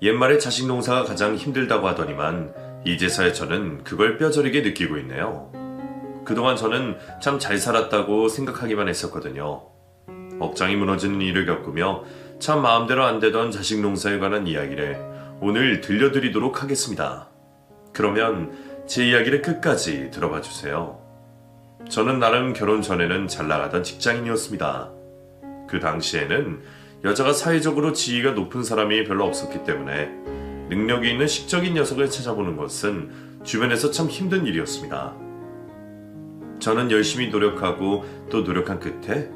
옛말에 자식 농사가 가장 힘들다고 하더니만 이제서야 저는 그걸 뼈저리게 느끼고 있네요. 그동안 저는 참 잘 살았다고 생각하기만 했었거든요. 업장이 무너지는 일을 겪으며 참 마음대로 안 되던 자식 농사에 관한 이야기를 오늘 들려드리도록 하겠습니다. 그러면 제 이야기를 끝까지 들어봐 주세요. 저는 나름 결혼 전에는 잘 나가던 직장인이었습니다. 그 당시에는 여자가 사회적으로 지위가 높은 사람이 별로 없었기 때문에 능력이 있는 식적인 녀석을 찾아보는 것은 주변에서 참 힘든 일이었습니다. 저는 열심히 노력하고 또 노력한 끝에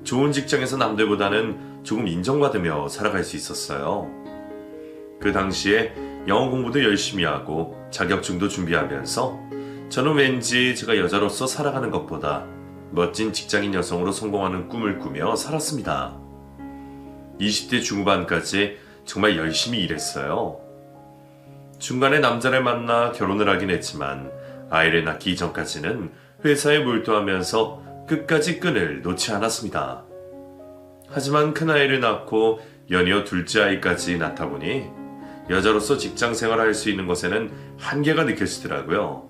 좋은 직장에서 남들보다는 조금 인정받으며 살아갈 수 있었어요. 그 당시에 영어 공부도 열심히 하고 자격증도 준비하면서 저는 왠지 제가 여자로서 살아가는 것보다 멋진 직장인 여성으로 성공하는 꿈을 꾸며 살았습니다. 20대 중후반까지 정말 열심히 일했어요. 중간에 남자를 만나 결혼을 하긴 했지만 아이를 낳기 이전까지는 회사에 몰두하면서 끝까지 끈을 놓지 않았습니다. 하지만 큰아이를 낳고 연이어 둘째 아이까지 낳다 보니 여자로서 직장 생활을 할 수 있는 것에는 한계가 느껴지더라고요.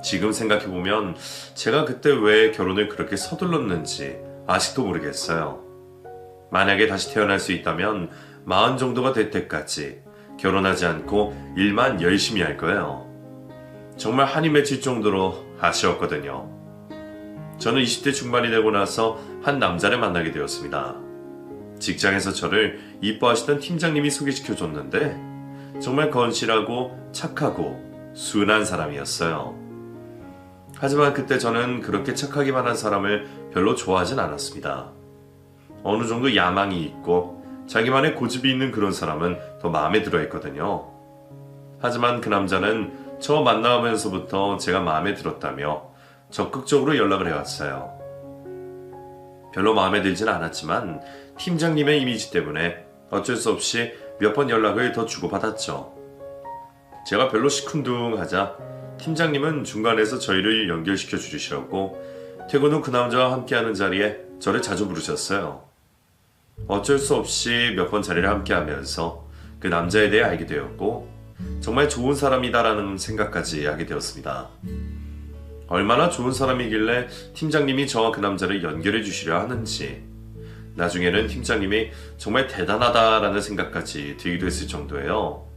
지금 생각해보면 제가 그때 왜 결혼을 그렇게 서둘렀는지 아직도 모르겠어요. 만약에 다시 태어날 수 있다면 40 정도가 될 때까지 결혼하지 않고 일만 열심히 할 거예요. 정말 한이 맺힐 정도로 아쉬웠거든요. 저는 20대 중반이 되고 나서 한 남자를 만나게 되었습니다. 직장에서 저를 이뻐하시던 팀장님이 소개시켜줬는데 정말 건실하고 착하고 순한 사람이었어요. 하지만 그때 저는 그렇게 착하기만 한 사람을 별로 좋아하진 않았습니다. 어느 정도 야망이 있고 자기만의 고집이 있는 그런 사람은 더 마음에 들어 했거든요. 하지만 그 남자는 저 만나면서부터 제가 마음에 들었다며 적극적으로 연락을 해왔어요. 별로 마음에 들진 않았지만 팀장님의 이미지 때문에 어쩔 수 없이 몇 번 연락을 더 주고받았죠. 제가 별로 시큰둥하자 팀장님은 중간에서 저희를 연결시켜 주시려고 퇴근 후 그 남자와 함께하는 자리에 저를 자주 부르셨어요. 어쩔 수 없이 몇 번 자리를 함께하면서 그 남자에 대해 알게 되었고 정말 좋은 사람이다라는 생각까지 하게 되었습니다. 얼마나 좋은 사람이길래 팀장님이 저와 그 남자를 연결해 주시려 하는지 나중에는 팀장님이 정말 대단하다라는 생각까지 들기도 했을 정도예요.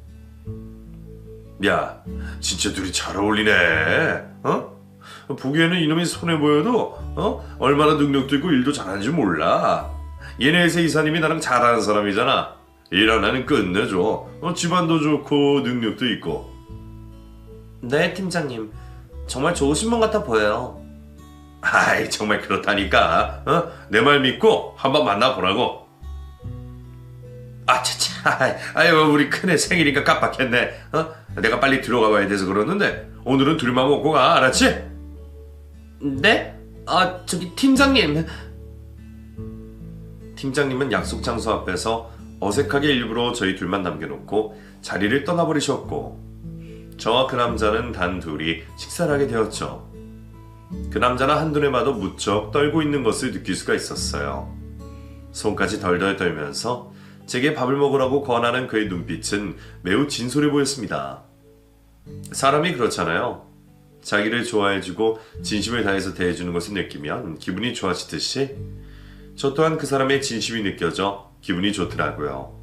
야, 진짜 둘이 잘 어울리네. 보기에는 이놈이 손해 보여도 얼마나 능력도 있고 일도 잘하는지 몰라. 얘네 회사 이사님이 나랑 잘하는 사람이잖아. 일 하나는 끝내줘. 집안도 좋고 능력도 있고. 네, 팀장님. 정말 좋으신 분 같아 보여요. 아이, 정말 그렇다니까. 내 말 믿고 한번 만나보라고. 아차차, 아유, 우리 큰애 생일이니까 깜빡했네. 내가 빨리 들어가 봐야 돼서 그러는데 오늘은 둘만 먹고 가, 알았지? 네? 저기 팀장님. 팀장님은 약속 장소 앞에서 어색하게 일부러 저희 둘만 남겨놓고 자리를 떠나버리셨고 저와 그 남자는 단 둘이 식사를 하게 되었죠. 그 남자는 한눈에 봐도 무척 떨고 있는 것을 느낄 수가 있었어요. 손까지 덜덜 떨면서 제게 밥을 먹으라고 권하는 그의 눈빛은 매우 진솔해 보였습니다. 사람이 그렇잖아요. 자기를 좋아해주고 진심을 다해서 대해주는 것을 느끼면 기분이 좋아지듯이 저 또한 그 사람의 진심이 느껴져 기분이 좋더라고요.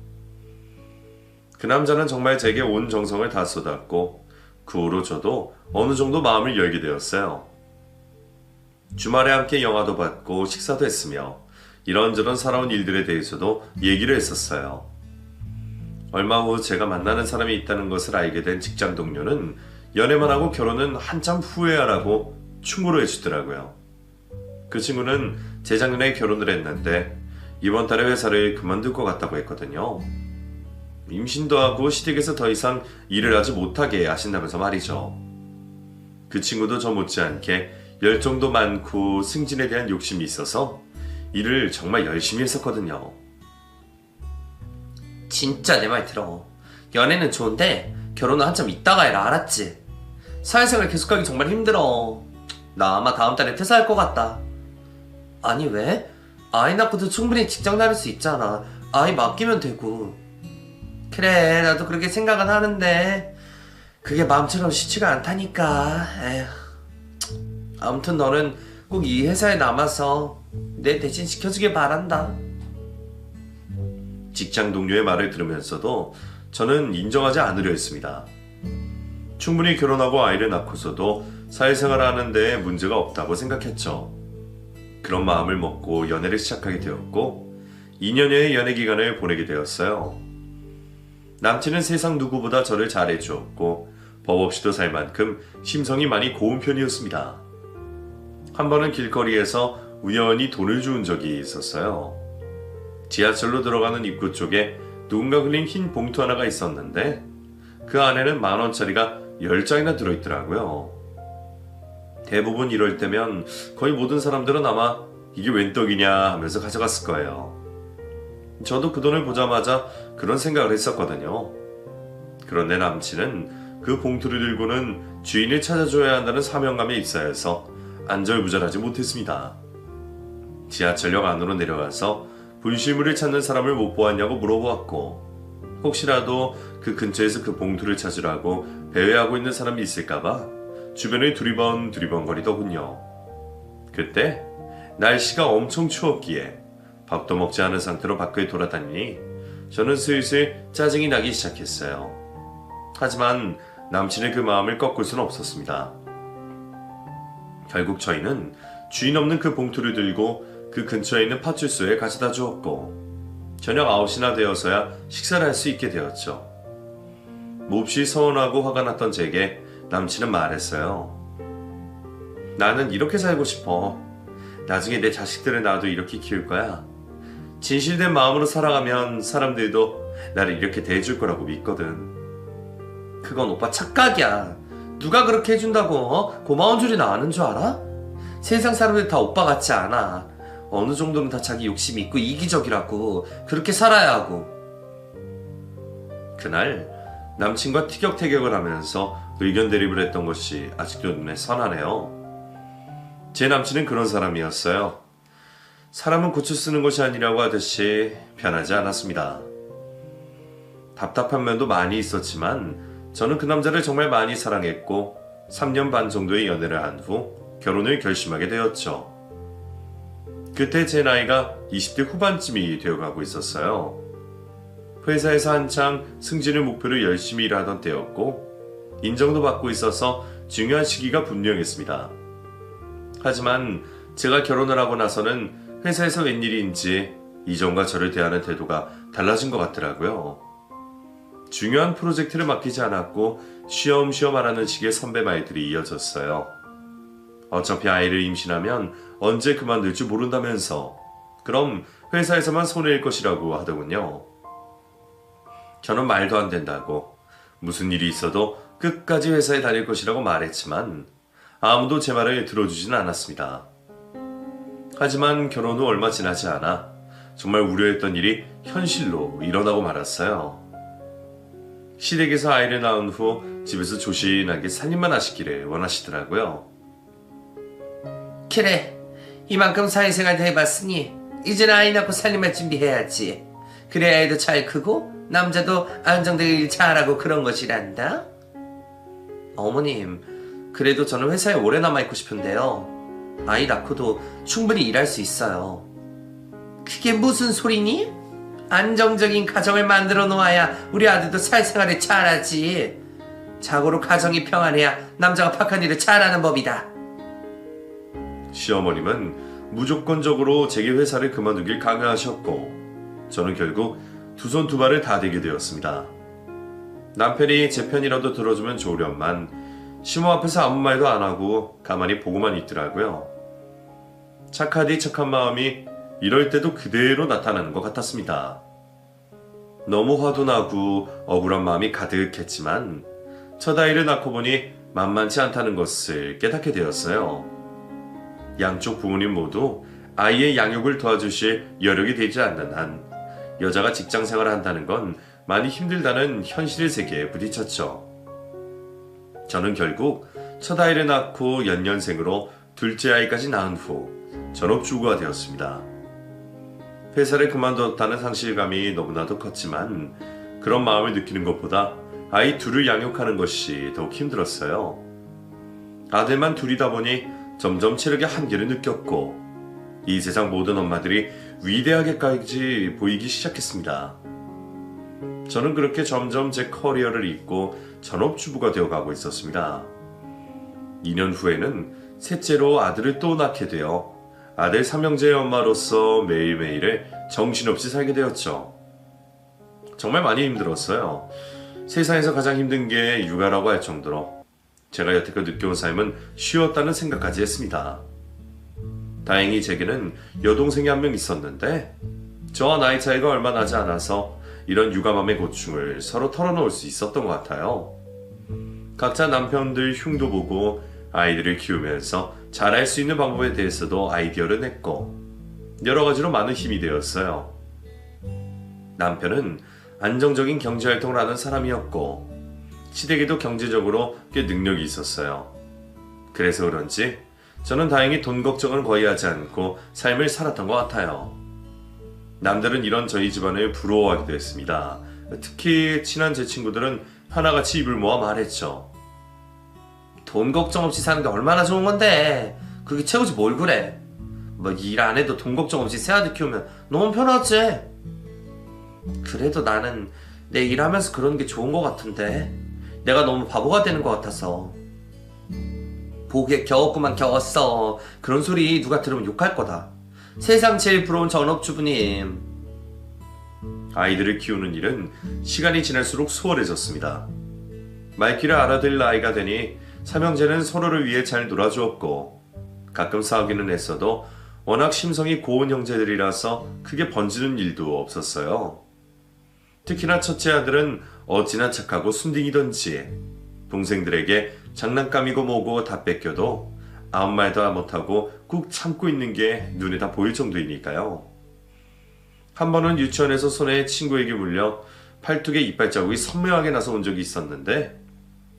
그 남자는 정말 제게 온 정성을 다 쏟았고 그 후로 저도 어느 정도 마음을 열게 되었어요. 주말에 함께 영화도 봤고 식사도 했으며 이런저런 살아온 일들에 대해서도 얘기를 했었어요. 얼마 후 제가 만나는 사람이 있다는 것을 알게 된 직장 동료는 연애만 하고 결혼은 한참 후회하라고 충고를 해주더라고요. 그 친구는 재작년에 결혼을 했는데 이번 달에 회사를 그만둘 것 같다고 했거든요. 임신도 하고 시댁에서 더 이상 일을 하지 못하게 하신다면서 말이죠. 그 친구도 저 못지않게 열정도 많고 승진에 대한 욕심이 있어서 일을 정말 열심히 했었거든요. 진짜 내 말 들어. 연애는 좋은데 결혼은 한참 있다가 해라, 알았지? 사회생활 계속하기 정말 힘들어. 나 아마 다음 달에 퇴사할 것 같다. 아니 왜? 아이 낳고도 충분히 직장 다닐 수 있잖아. 아이 맡기면 되고. 그래, 나도 그렇게 생각은 하는데 그게 마음처럼 쉽지가 않다니까. 에휴. 아무튼 너는 꼭 이 회사에 남아서 내 대신 지켜주길 바란다. 직장 동료의 말을 들으면서도 저는 인정하지 않으려 했습니다. 충분히 결혼하고 아이를 낳고서도 사회생활을 하는 데 문제가 없다고 생각했죠. 그런 마음을 먹고 연애를 시작하게 되었고 2년여의 연애 기간을 보내게 되었어요. 남친은 세상 누구보다 저를 잘해주었고 법 없이도 살 만큼 심성이 많이 고운 편이었습니다. 한 번은 길거리에서 우연히 돈을 주운 적이 있었어요. 지하철로 들어가는 입구 쪽에 누군가 흘린 흰 봉투 하나가 있었는데 그 안에는 10,000원짜리가 10장이나 들어있더라고요. 대부분 이럴 때면 거의 모든 사람들은 아마 이게 웬 떡이냐 하면서 가져갔을 거예요. 저도 그 돈을 보자마자 그런 생각을 했었거든요. 그런데 남친은 그 봉투를 들고는 주인을 찾아줘야 한다는 사명감에 입사해서 안절부절하지 못했습니다. 지하철역 안으로 내려가서 분실물을 찾는 사람을 못 보았냐고 물어보았고 혹시라도 그 근처에서 그 봉투를 찾으라고 배회하고 있는 사람이 있을까봐 주변을 두리번거리더군요. 그때 날씨가 엄청 추웠기에 밥도 먹지 않은 상태로 밖을 돌아다니니 저는 슬슬 짜증이 나기 시작했어요. 하지만 남친의 그 마음을 꺾을 수는 없었습니다. 결국 저희는 주인 없는 그 봉투를 들고 그 근처에 있는 파출소에 가져다 주었고 저녁 9시나 되어서야 식사를 할 수 있게 되었죠. 몹시 서운하고 화가 났던 제게 남친은 말했어요. 나는 이렇게 살고 싶어. 나중에 내 자식들을 나도 이렇게 키울 거야. 진실된 마음으로 살아가면 사람들도 나를 이렇게 대해줄 거라고 믿거든. 그건 오빠 착각이야. 누가 그렇게 해준다고 고마운 줄이나 아는 줄 알아? 세상 사람들 다 오빠 같지 않아. 어느 정도는 다 자기 욕심이 있고 이기적이라고. 그렇게 살아야 하고. 그날 남친과 티격태격을 하면서 의견 대립을 했던 것이 아직도 눈에 선하네요. 제 남친은 그런 사람이었어요. 사람은 고쳐 쓰는 것이 아니라고 하듯이 편하지 않았습니다. 답답한 면도 많이 있었지만 저는 그 남자를 정말 많이 사랑했고 3년 반 정도의 연애를 한 후 결혼을 결심하게 되었죠. 그때 제 나이가 20대 후반쯤이 되어가고 있었어요. 회사에서 한창 승진을 목표로 열심히 일하던 때였고 인정도 받고 있어서 중요한 시기가 분명했습니다. 하지만 제가 결혼을 하고 나서는 회사에서 웬일인지 이전과 저를 대하는 태도가 달라진 것 같더라고요. 중요한 프로젝트를 맡기지 않았고 쉬엄쉬엄 하라는 식의 선배 말들이 이어졌어요. 어차피 아이를 임신하면 언제 그만둘지 모른다면서 그럼 회사에서만 손해일 것이라고 하더군요. 저는 말도 안 된다고 무슨 일이 있어도 끝까지 회사에 다닐 것이라고 말했지만 아무도 제 말을 들어주지는 않았습니다. 하지만 결혼 후 얼마 지나지 않아 정말 우려했던 일이 현실로 일어나고 말았어요. 시댁에서 아이를 낳은 후 집에서 조신하게 살림만 하시기를 원하시더라고요. 그래, 이만큼 사회생활도 해봤으니 이제는 아이 낳고 살림할 준비해야지. 그래야 애도 잘 크고 남자도 안정되게 일 잘하고 그런 것이란다. 어머님, 그래도 저는 회사에 오래 남아있고 싶은데요. 아이 낳고도 충분히 일할 수 있어요. 그게 무슨 소리니? 안정적인 가정을 만들어 놓아야 우리 아들도 사회생활을 잘하지. 자고로 가정이 평안해야 남자가 팍한 일을 잘하는 법이다. 시어머님은 무조건적으로 제게 회사를 그만두길 강요하셨고 저는 결국 두 손 두 발을 다 대게 되었습니다. 남편이 제 편이라도 들어주면 좋으련만 시모 앞에서 아무 말도 안 하고 가만히 보고만 있더라고요. 착하디 착한 마음이 이럴 때도 그대로 나타나는 것 같았습니다. 너무 화도 나고 억울한 마음이 가득했지만 첫 아이를 낳고 보니 만만치 않다는 것을 깨닫게 되었어요. 양쪽 부모님 모두 아이의 양육을 도와주실 여력이 되지 않는 한 여자가 직장 생활을 한다는 건 많이 힘들다는 현실의 세계에 부딪혔죠. 저는 결국 첫 아이를 낳고 연년생으로 둘째 아이까지 낳은 후 전업주부가 되었습니다. 회사를 그만뒀다는 상실감이 너무나도 컸지만 그런 마음을 느끼는 것보다 아이 둘을 양육하는 것이 더욱 힘들었어요. 아들만 둘이다 보니 점점 체력의 한계를 느꼈고 이 세상 모든 엄마들이 위대하게까지 보이기 시작했습니다. 저는 그렇게 점점 제 커리어를 잇고 전업주부가 되어가고 있었습니다. 2년 후에는 셋째로 아들을 또 낳게 되어 아들 삼형제의 엄마로서 매일매일을 정신없이 살게 되었죠. 정말 많이 힘들었어요. 세상에서 가장 힘든 게 육아라고 할 정도로 제가 여태껏 느껴온 삶은 쉬웠다는 생각까지 했습니다. 다행히 제게는 여동생이 한 명 있었는데 저와 나이 차이가 얼마 나지 않아서 이런 육아맘의 고충을 서로 털어놓을 수 있었던 것 같아요. 각자 남편들 흉도 보고 아이들을 키우면서 잘할 수 있는 방법에 대해서도 아이디어를 냈고 여러 가지로 많은 힘이 되었어요. 남편은 안정적인 경제활동을 하는 사람이었고 시댁에도 경제적으로 꽤 능력이 있었어요. 그래서 그런지 저는 다행히 돈 걱정을 거의 하지 않고 삶을 살았던 것 같아요. 남들은 이런 저희 집안을 부러워하기도 했습니다. 특히 친한 제 친구들은 하나같이 입을 모아 말했죠. 돈 걱정 없이 사는 게 얼마나 좋은 건데 그게 최고지 뭘 그래. 뭐 일 안 해도 돈 걱정 없이 새 아들 키우면 너무 편하지. 그래도 나는 내 일하면서 그러는 게 좋은 것 같은데 내가 너무 바보가 되는 것 같아서. 보기에 겨웠구만 겨웠어. 그런 소리 누가 들으면 욕할 거다. 세상 제일 부러운 전업주부님. 아이들을 키우는 일은 시간이 지날수록 수월해졌습니다. 말귀를 알아들 나이가 되니 삼형제는 서로를 위해 잘 놀아주었고 가끔 싸우기는 했어도 워낙 심성이 고운 형제들이라서 크게 번지는 일도 없었어요. 특히나 첫째 아들은 어찌나 착하고 순딩이던지 동생들에게 장난감이고 뭐고 다 뺏겨도 아무 말도 못하고 꾹 참고 있는 게 눈에 다 보일 정도이니까요. 한 번은 유치원에서 손에 친구에게 물려 팔뚝에 이빨 자국이 선명하게 나서 온 적이 있었는데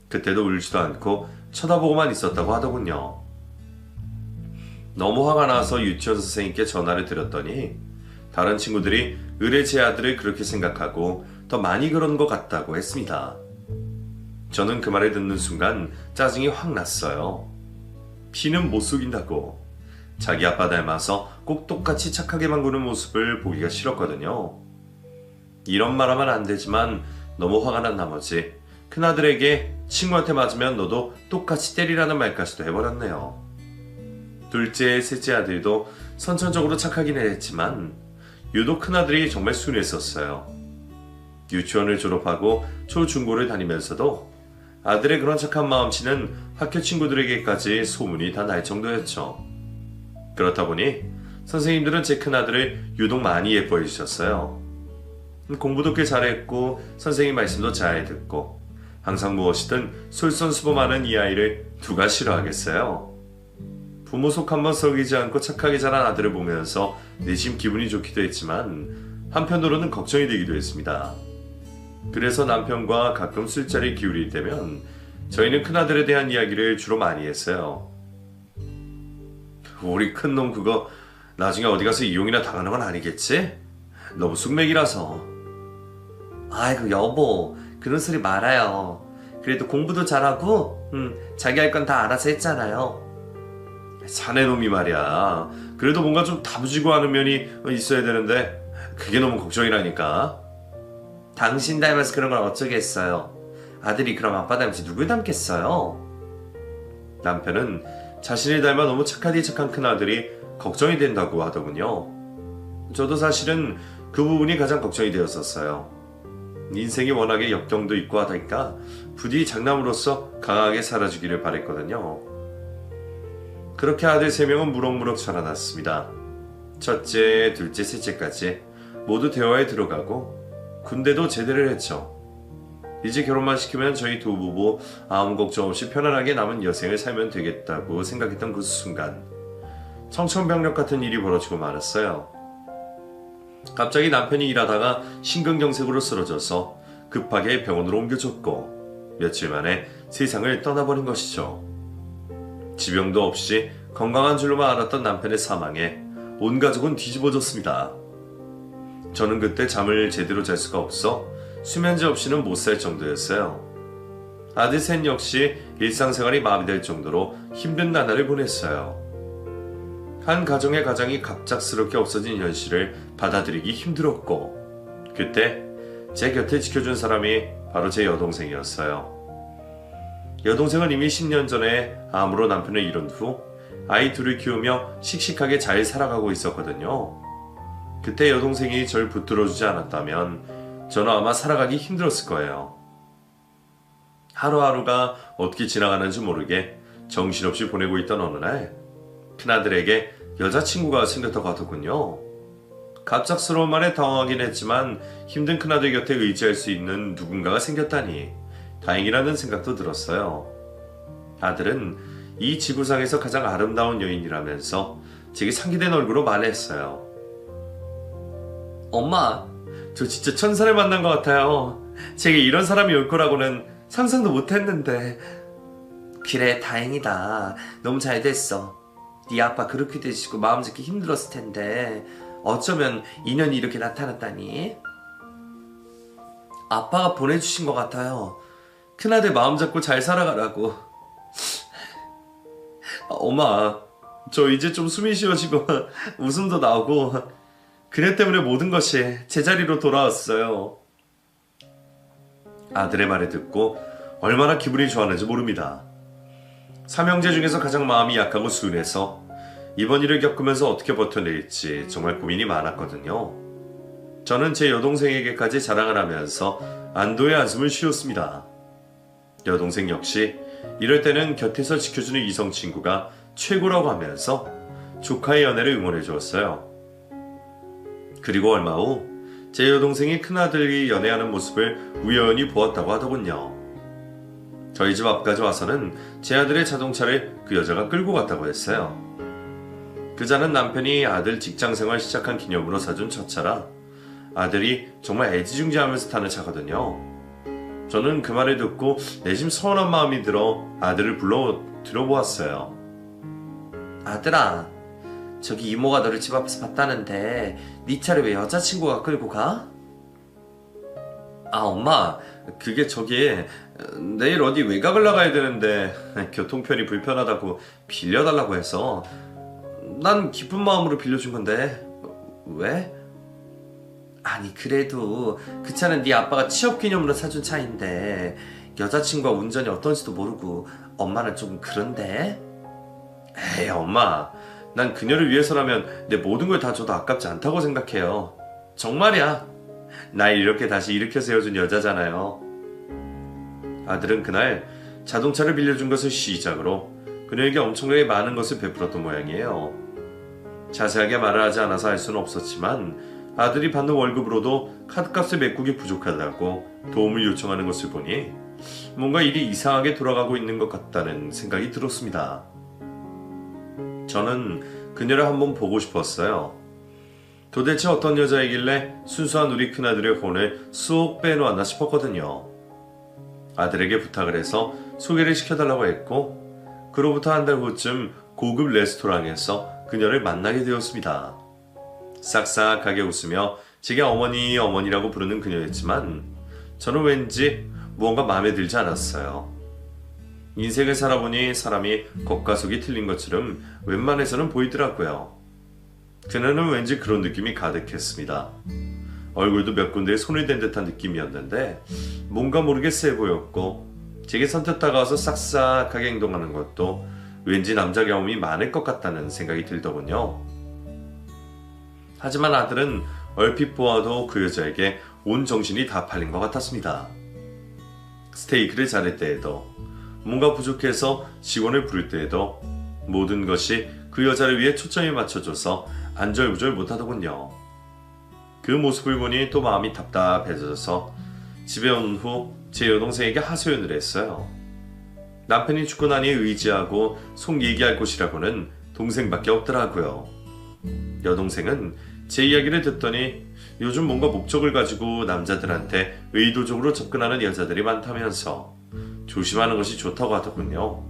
그때도 울지도 않고 쳐다보고만 있었다고 하더군요. 너무 화가 나서 유치원 선생님께 전화를 드렸더니 다른 친구들이 의뢰 제 아들을 그렇게 생각하고 더 많이 그런 것 같다고 했습니다. 저는 그 말을 듣는 순간 짜증이 확 났어요. 피는 못 속인다고. 자기 아빠 닮아서 꼭 똑같이 착하게만 구는 모습을 보기가 싫었거든요. 이런 말 하면 안 되지만 너무 화가 난 나머지 큰아들에게 친구한테 맞으면 너도 똑같이 때리라는 말까지도 해버렸네요. 둘째, 셋째 아들도 선천적으로 착하긴 했지만 유독 큰아들이 정말 순했었어요. 유치원을 졸업하고 초중고를 다니면서도 아들의 그런 착한 마음씨는 학교 친구들에게까지 소문이 다 날 정도였죠. 그렇다 보니 선생님들은 제 큰아들을 유독 많이 예뻐해 주셨어요. 공부도 꽤 잘했고 선생님 말씀도 잘 듣고 항상 무엇이든 솔선수범하는 이 아이를 누가 싫어하겠어요. 부모 속 한번 썩이지 않고 착하게 자란 아들을 보면서 내심 기분이 좋기도 했지만 한편으로는 걱정이 되기도 했습니다. 그래서 남편과 가끔 술자리 기울일 때면 저희는 큰아들에 대한 이야기를 주로 많이 했어요. 우리 큰놈 그거 나중에 어디 가서 이용이나 당하는 건 아니겠지? 너무 숙맥이라서. 아이고 여보 그런 소리 말아요. 그래도 공부도 잘하고 자기 할 건 다 알아서 했잖아요. 사내놈이 말이야. 그래도 뭔가 좀 다부지고 하는 면이 있어야 되는데 그게 너무 걱정이라니까. 당신 닮아서 그런 걸 어쩌겠어요. 아들이 그럼 아빠 닮지 누굴 닮겠어요. 남편은 자신을 닮아 너무 착하디 착한 큰아들이 걱정이 된다고 하더군요. 저도 사실은 그 부분이 가장 걱정이 되었었어요. 인생이 워낙에 역경도 있고 하다니까 부디 장남으로서 강하게 살아주기를 바랬거든요. 그렇게 아들 3명은 무럭무럭 자라났습니다. 첫째, 둘째, 셋째까지 모두 대화에 들어가고 군대도 제대를 했죠. 이제 결혼만 시키면 저희 두 부부 아무 걱정 없이 편안하게 남은 여생을 살면 되겠다고 생각했던 그 순간 청천벽력 같은 일이 벌어지고 말았어요. 갑자기 남편이 일하다가 심근경색으로 쓰러져서 급하게 병원으로 옮겨졌고 며칠 만에 세상을 떠나버린 것이죠. 지병도 없이 건강한 줄로만 알았던 남편의 사망에 온 가족은 뒤집어졌습니다. 저는 그때 잠을 제대로 잘 수가 없어 수면제 없이는 못 살 정도였어요. 아들 셋 역시 일상생활이 마비될 정도로 힘든 나날을 보냈어요. 한 가정의 가장이 갑작스럽게 없어진 현실을 받아들이기 힘들었고, 그때 제 곁에 지켜준 사람이 바로 제 여동생이었어요. 여동생은 이미 10년 전에 암으로 남편을 잃은 후 아이 둘을 키우며 씩씩하게 잘 살아가고 있었거든요. 그때 여동생이 절 붙들어주지 않았다면 저는 아마 살아가기 힘들었을 거예요. 하루하루가 어떻게 지나가는지 모르게 정신없이 보내고 있던 어느 날 큰아들에게 여자친구가 생겼다고 하더군요. 갑작스러운 말에 당황하긴 했지만 힘든 큰아들 곁에 의지할 수 있는 누군가가 생겼다니 다행이라는 생각도 들었어요. 아들은 이 지구상에서 가장 아름다운 여인이라면서 제게 상기된 얼굴로 말했어요. 엄마, 저 진짜 천사를 만난 것 같아요. 제게 이런 사람이 올 거라고는 상상도 못했는데. 그래, 다행이다. 너무 잘 됐어. 네 아빠 그렇게 되시고 마음 잡기 힘들었을 텐데 어쩌면 인연이 이렇게 나타났다니. 아빠가 보내주신 것 같아요. 큰아들 마음 잡고 잘 살아가라고. 엄마, 저 이제 좀 숨이 쉬어지고 웃음도 나오고 그네 때문에 모든 것이 제자리로 돌아왔어요. 아들의 말을 듣고 얼마나 기분이 좋았는지 모릅니다. 삼형제 중에서 가장 마음이 약하고 순해서 이번 일을 겪으면서 어떻게 버텨낼지 정말 고민이 많았거든요. 저는 제 여동생에게까지 자랑을 하면서 안도의 한숨을 쉬었습니다. 여동생 역시 이럴 때는 곁에서 지켜주는 이성 친구가 최고라고 하면서 조카의 연애를 응원해 주었어요. 그리고 얼마 후 제 여동생이 큰아들이 연애하는 모습을 우연히 보았다고 하더군요. 저희 집 앞까지 와서는 제 아들의 자동차를 그 여자가 끌고 갔다고 했어요. 그 차는 남편이 아들 직장생활 시작한 기념으로 사준 첫 차라 아들이 정말 애지중지하면서 타는 차거든요. 저는 그 말을 듣고 내심 서운한 마음이 들어 아들을 불러 들어보았어요. 아들아, 저기 이모가 너를 집 앞에서 봤다는데 네 차를 왜 여자친구가 끌고 가? 아, 엄마, 그게 저기 내일 어디 외곽을 나가야 되는데 교통편이 불편하다고 빌려달라고 해서 난 기쁜 마음으로 빌려준 건데. 왜? 아니, 그래도 그 차는 네 아빠가 취업기념으로 사준 차인데 여자친구가 운전이 어떤지도 모르고 엄마는 좀 그런데? 에이, 엄마, 난 그녀를 위해서라면 내 모든 걸 다 줘도 아깝지 않다고 생각해요. 정말이야. 날 이렇게 다시 일으켜 세워준 여자잖아요. 아들은 그날 자동차를 빌려준 것을 시작으로 그녀에게 엄청나게 많은 것을 베풀었던 모양이에요. 자세하게 말을 하지 않아서 알 수는 없었지만 아들이 받는 월급으로도 카드값을 메꾸기 부족하다고 도움을 요청하는 것을 보니 뭔가 일이 이상하게 돌아가고 있는 것 같다는 생각이 들었습니다. 저는 그녀를 한번 보고 싶었어요. 도대체 어떤 여자이길래 순수한 우리 큰아들의 혼을 쏙 빼놓았나 싶었거든요. 아들에게 부탁을 해서 소개를 시켜달라고 했고 그로부터 한 달 후쯤 고급 레스토랑에서 그녀를 만나게 되었습니다. 싹싹하게 웃으며 제게 어머니 어머니라고 부르는 그녀였지만 저는 왠지 무언가 마음에 들지 않았어요. 인생을 살아보니 사람이 겉과 속이 틀린 것처럼 웬만해서는 보이더라고요. 그녀는 왠지 그런 느낌이 가득했습니다. 얼굴도 몇 군데에 손을 댄 듯한 느낌이었는데 뭔가 모르게 세 보였고 제게 선뜻 다가와서 싹싹하게 행동하는 것도 왠지 남자 경험이 많을 것 같다는 생각이 들더군요. 하지만 아들은 얼핏 보아도 그 여자에게 온 정신이 다 팔린 것 같았습니다. 스테이크를 자를 때에도 뭔가 부족해서 직원을 부를 때에도 모든 것이 그 여자를 위해 초점이 맞춰져서 안절부절 못하더군요. 그 모습을 보니 또 마음이 답답해져서 집에 온 후 제 여동생에게 하소연을 했어요. 남편이 죽고 나니 의지하고 속 얘기할 곳이라고는 동생밖에 없더라고요. 여동생은 제 이야기를 듣더니 요즘 뭔가 목적을 가지고 남자들한테 의도적으로 접근하는 여자들이 많다면서 조심하는 것이 좋다고 하더군요.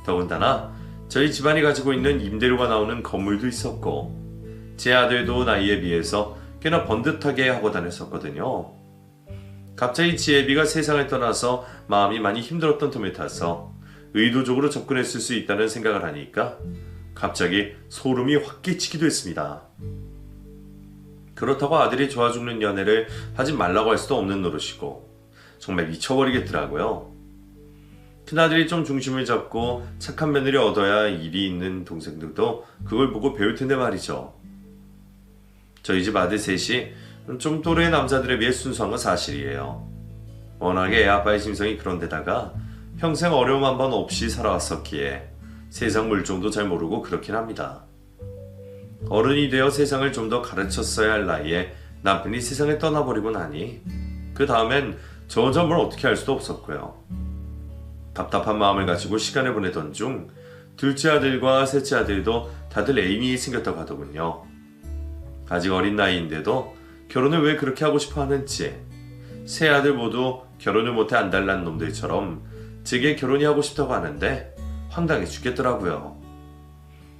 더군다나 저희 집안이 가지고 있는 임대료가 나오는 건물도 있었고 제 아들도 나이에 비해서 꽤나 번듯하게 하고 다녔었거든요. 갑자기 지혜비가 세상을 떠나서 마음이 많이 힘들었던 틈을 타서 의도적으로 접근했을 수 있다는 생각을 하니까 갑자기 소름이 확 끼치기도 했습니다. 그렇다고 아들이 좋아 죽는 연애를 하지 말라고 할 수도 없는 노릇이고 정말 미쳐버리겠더라고요. 큰아들이 좀 중심을 잡고 착한 며느리 얻어야 일이 있는 동생들도 그걸 보고 배울 텐데 말이죠. 저희 집 아들 셋이 좀 또래 남자들에 비해 순수한 건 사실이에요. 워낙에 애 아빠의 심성이 그런데다가 평생 어려움 한 번 없이 살아왔었기에 세상 물정도 잘 모르고 그렇긴 합니다. 어른이 되어 세상을 좀 더 가르쳤어야 할 나이에 남편이 세상을 떠나버리고 나니 그 다음엔 저 혼자 뭘 어떻게 할 수도 없었고요. 답답한 마음을 가지고 시간을 보내던 중 둘째 아들과 셋째 아들도 다들 애인이 생겼다고 하더군요. 아직 어린 나이인데도 결혼을 왜 그렇게 하고 싶어 하는지, 세 아들 모두 결혼을 못해 안달난 놈들처럼 제게 결혼이 하고 싶다고 하는데 황당해 죽겠더라고요.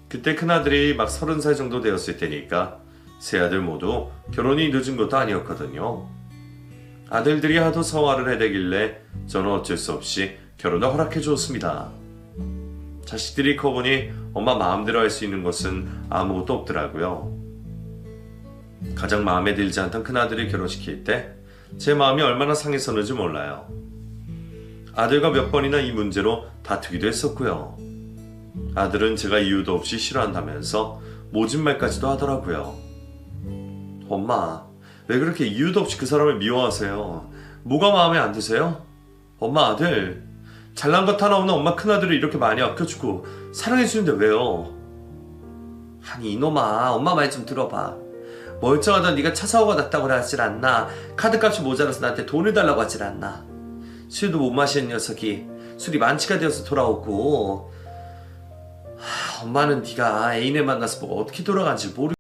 그때 큰아들이 막 30살 정도 되었을 때니까 세 아들 모두 결혼이 늦은 것도 아니었거든요. 아들들이 하도 성화를 해대길래 저는 어쩔 수 없이 결혼을 허락해 주었습니다. 자식들이 커보니 엄마 마음대로 할 수 있는 것은 아무것도 없더라고요. 가장 마음에 들지 않던 큰아들을 결혼시킬 때 제 마음이 얼마나 상했었는지 몰라요. 아들과 몇 번이나 이 문제로 다투기도 했었고요. 아들은 제가 이유도 없이 싫어한다면서 모진 말까지도 하더라고요. 엄마, 왜 그렇게 이유도 없이 그 사람을 미워하세요? 뭐가 마음에 안 드세요? 엄마 아들, 잘난 것 하나 없는 엄마 큰아들을 이렇게 많이 아껴주고 사랑해주는데 왜요? 아니 이놈아, 엄마 말 좀 들어봐. 멀쩡하던 네가 차 사고가 났다고 하질 않나? 카드값이 모자라서 나한테 돈을 달라고 하질 않나? 술도 못 마시는 녀석이 술이 만취가 되어서 돌아오고, 엄마는 네가 애인을 만나서 뭐가 어떻게 돌아간지 모르